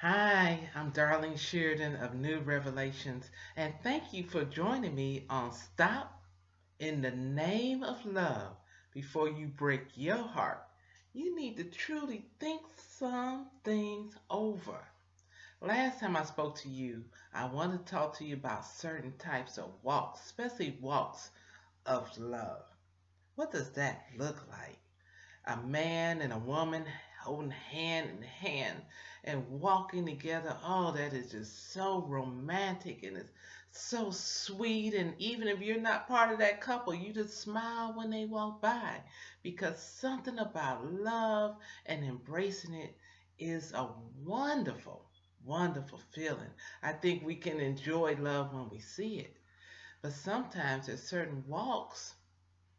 Hi, I'm Darlene Sheridan of New Revelations, and thank you for joining me on Stop in the Name of Love. Before you break your heart, you need to truly think some things over. Last time I spoke to you, I want to talk to you about certain types of walks, especially walks of love. What does that look like? A man and a woman holding hand in hand and walking together. Oh, that is just so romantic and it's so sweet. And even if you're not part of that couple, you just smile when they walk by because something about love and embracing it is a wonderful, wonderful feeling. I think we can enjoy love when we see it. But sometimes there's certain walks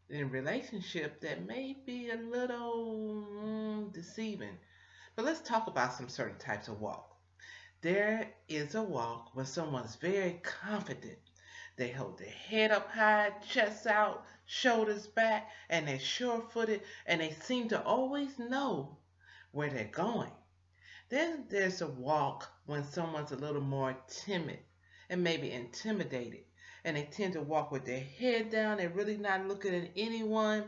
in relationship that may be a little deceiving. But let's talk about some certain types of walk. There is a walk when someone's very confident. They hold their head up high, chest out, shoulders back, and they're sure footed, and they seem to always know where they're going. Then there's a walk when someone's a little more timid and maybe intimidated. And they tend to walk with their head down. They're really not looking at anyone.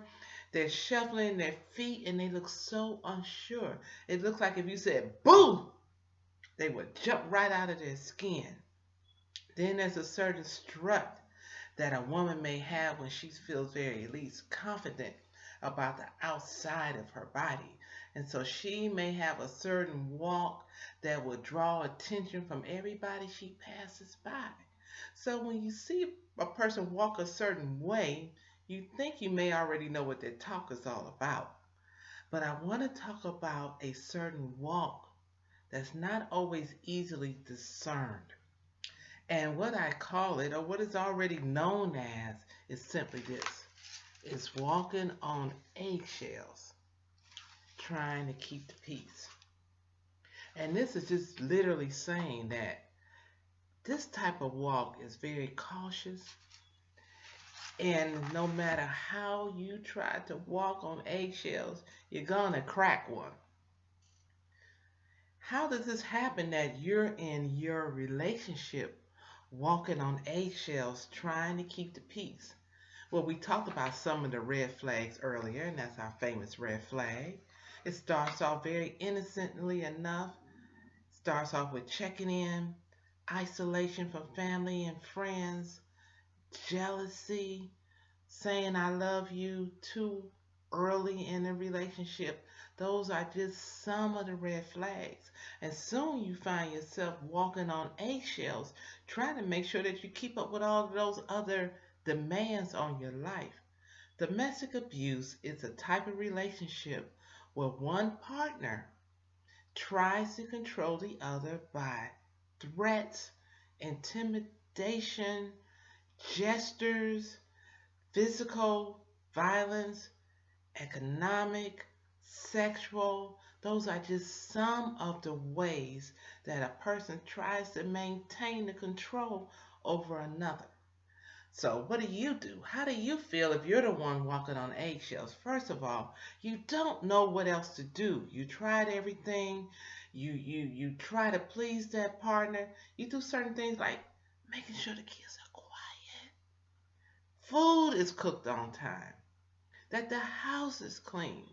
They're shuffling their feet and they look so unsure. It looks like if you said, boo, they would jump right out of their skin. Then there's a certain strut that a woman may have when she feels very at least confident about the outside of her body. And so she may have a certain walk that will draw attention from everybody she passes by. So when you see a person walk a certain way, you think you may already know what their talk is all about. But I want to talk about a certain walk that's not always easily discerned. And what I call it, or what is already known as, is simply this: it's walking on eggshells, trying to keep the peace. And this is just literally saying that this type of walk is very cautious, and no matter how you try to walk on eggshells, you're gonna crack one. How does this happen that you're in your relationship walking on eggshells trying to keep the peace? Well, we talked about some of the red flags earlier, and that's our famous red flag. It starts off very innocently enough. Starts off with checking in, isolation from family and friends, jealousy, saying I love you too early in a relationship. Those are just some of the red flags. And soon you find yourself walking on eggshells, trying to make sure that you keep up with all of those other demands on your life. Domestic abuse is a type of relationship where one partner tries to control the other by threats, intimidation, gestures, physical violence, economic, sexual. Those are just some of the ways that a person tries to maintain the control over another. So, what do you do? How do you feel if you're the one walking on eggshells? First of all, you don't know what else to do. You tried everything. You try to please that partner. You do certain things like making sure the kids are quiet, food is cooked on time, that the house is clean,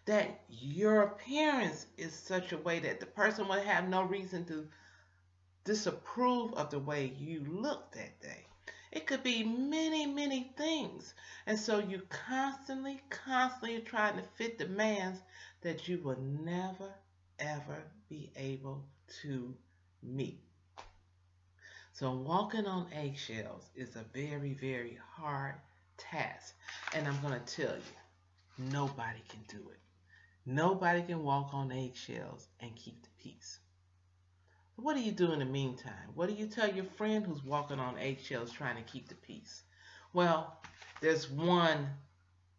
that your appearance is such a way that the person would have no reason to disapprove of the way you look that day. It could be many, many things. And so you constantly are trying to fit demands that you will never, ever be able to meet. So walking on eggshells is a very, very hard task. And I'm going to tell you, nobody can do it. Nobody can walk on eggshells and keep the peace. What do you do in the meantime? What do you tell your friend who's walking on eggshells trying to keep the peace? Well, there's one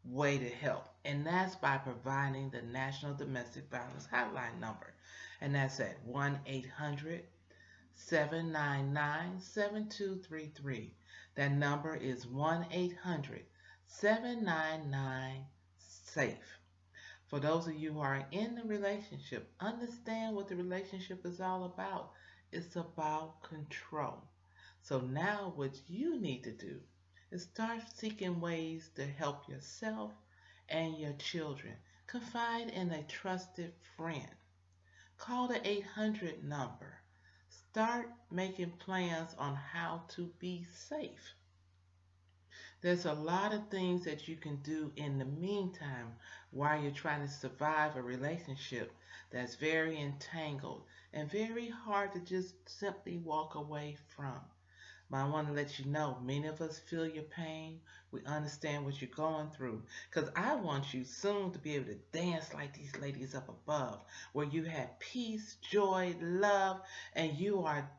way to help, and that's by providing the National Domestic Violence Hotline number. And that's at 1 800 799 7233. That number is 1 800 799 SAFE. For those of you who are in the relationship, understand what the relationship is all about. It's about control. So now what you need to do is start seeking ways to help yourself and your children. Confide in a trusted friend. Call the 800 number. Start making plans on how to be safe. There's a lot of things that you can do in the meantime while you're trying to survive a relationship that's very entangled and very hard to just simply walk away from. But I want to let you know, many of us feel your pain. We understand what you're going through. Because I want you soon to be able to dance like these ladies up above, where you have peace, joy, love, and you are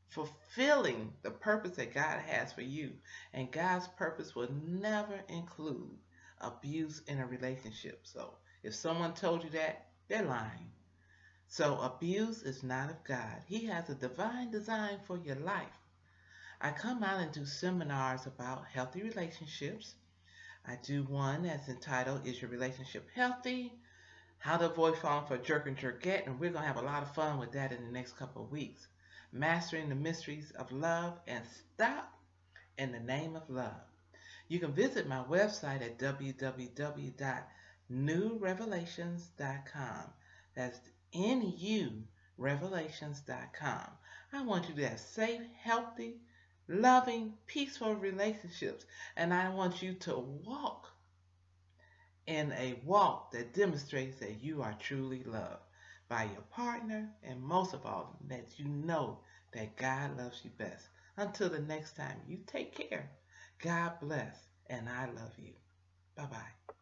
fulfilling the purpose that God has for you. And God's purpose will never include abuse in a relationship. So if someone told you that, they're lying. So abuse is not of God. He has a divine design for your life. I come out and do seminars about healthy relationships. I do one that's entitled, Is Your Relationship Healthy? How to Avoid Falling for Jerk and Jerkette, and we're going to have a lot of fun with that in the next couple of weeks. Mastering the Mysteries of Love and Stop in the Name of Love. You can visit my website at www.newrevelations.com. That's nurevelations.com. I want you to have safe, healthy, loving, peaceful relationships, and I want you to walk in a walk that demonstrates that you are truly loved by your partner, and most of all, that you know that God loves you best. Until the next time, you take care. God bless, and I love you. Bye bye.